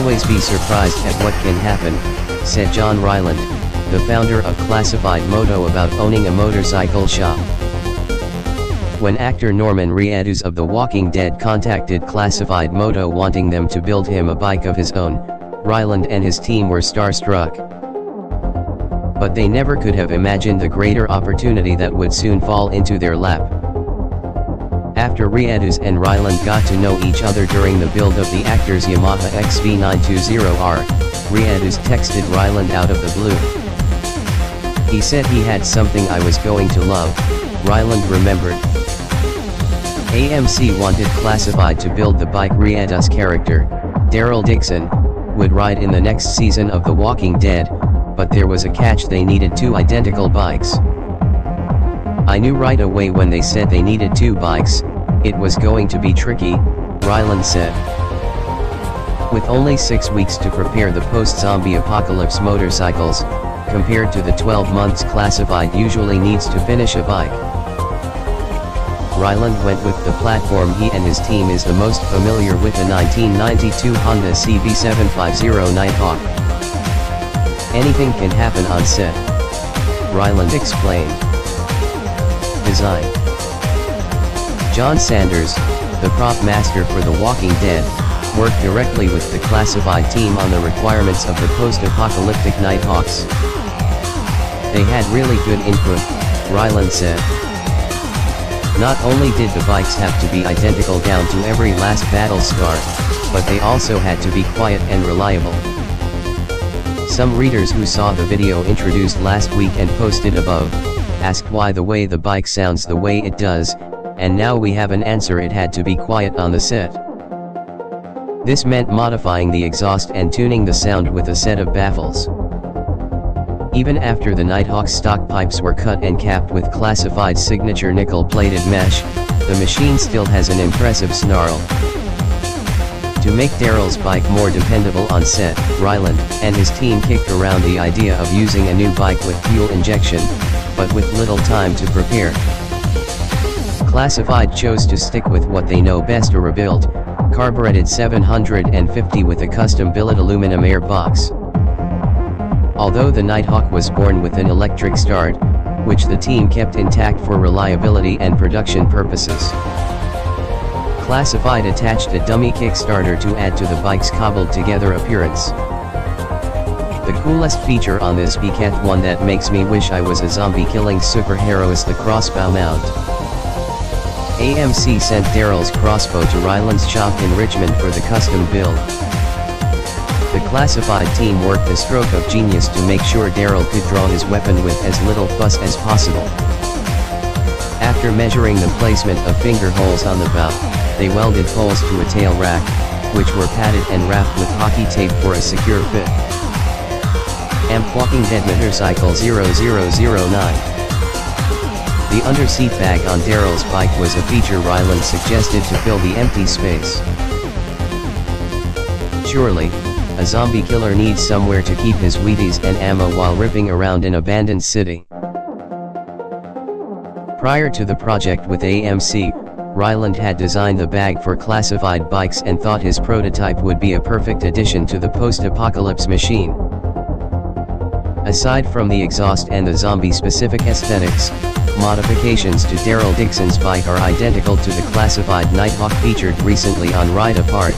always be surprised at what can happen, said John Ryland, the founder of Classified Moto, about owning a motorcycle shop. When actor Norman Reedus of The Walking Dead contacted Classified Moto wanting them to build him a bike of his own, Ryland and his team were starstruck. But they never could have imagined the greater opportunity that would soon fall into their lap. After Reedus and Ryland got to know each other during the build of the actor's Yamaha Xv920R, Reedus texted Ryland out of the blue. He said he had something I was going to love, Ryland remembered. AMC wanted Classified to build the bike Reedus' character, Daryl Dixon, would ride in the next season of The Walking Dead, but there was a catch: they needed two identical bikes. I knew right away when they said they needed two bikes, it was going to be tricky, Ryland said. With only 6 weeks to prepare the post-zombie apocalypse motorcycles, compared to the 12 months Classified usually needs to finish a bike, Ryland went with the platform he and his team is the most familiar with, a 1992 Honda CB750 Nighthawk. Anything can happen on set, Ryland explained. Design. John Sanders, the prop master for The Walking Dead, worked directly with the Classified team on the requirements of the post-apocalyptic Nighthawks. They had really good input, Ryland said. Not only did the bikes have to be identical down to every last battle scar, but they also had to be quiet and reliable. Some readers who saw the video introduced last week and posted above, asked why the way the bike sounds the way it does, and now we have an answer: it had to be quiet on the set. This meant modifying the exhaust and tuning the sound with a set of baffles. Even after the Nighthawk's stock pipes were cut and capped with Classified signature nickel-plated mesh, the machine still has an impressive snarl. To make Daryl's bike more dependable on set, Ryland and his team kicked around the idea of using a new bike with fuel injection, but with little time to prepare. Classified chose to stick with what they know best: a rebuilt, carbureted 750 with a custom billet aluminum air box. Although the Nighthawk was born with an electric start, which the team kept intact for reliability and production purposes, Classified attached a dummy Kickstarter to add to the bike's cobbled-together appearance. The coolest feature on this Becat, one that makes me wish I was a zombie-killing superhero, is the crossbow mount. AMC sent Daryl's crossbow to Ryland's shop in Richmond for the custom build. The Classified team worked a stroke of genius to make sure Daryl could draw his weapon with as little fuss as possible. After measuring the placement of finger holes on the bow, they welded poles to a tail rack, which were padded and wrapped with hockey tape for a secure fit. Walking Dead Motorcycle 0009. The under-seat bag on Daryl's bike was a feature Ryland suggested to fill the empty space. Surely, a zombie killer needs somewhere to keep his Wheaties and ammo while ripping around an abandoned city. Prior to the project with AMC, Ryland had designed the bag for Classified bikes and thought his prototype would be a perfect addition to the post-apocalypse machine. Aside from the exhaust and the zombie-specific aesthetics, modifications to Daryl Dixon's bike are identical to the Classified Nighthawk featured recently on Ride Apart.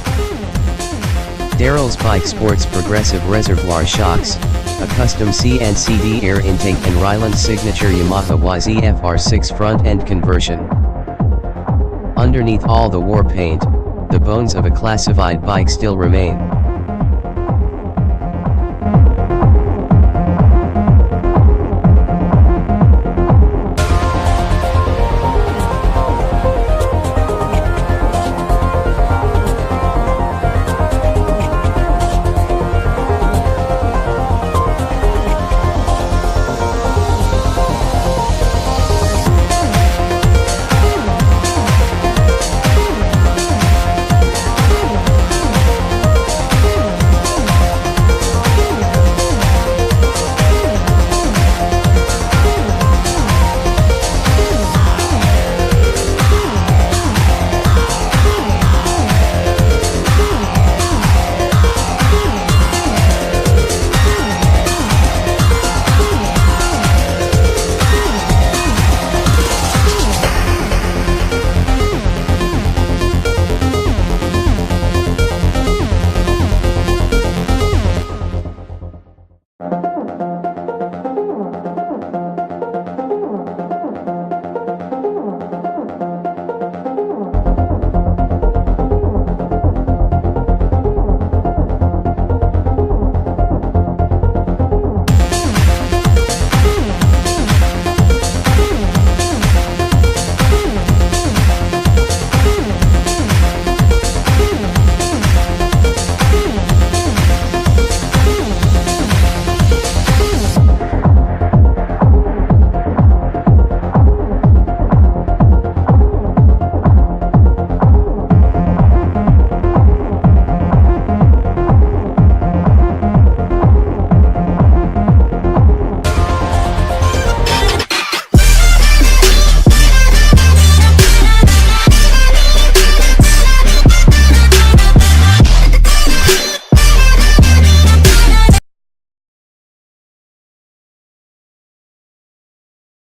Daryl's bike sports progressive reservoir shocks, a custom CNCD air intake, and Ryland's signature Yamaha YZF-R6 front-end conversion. Underneath all the war paint, the bones of a Classified bike still remain.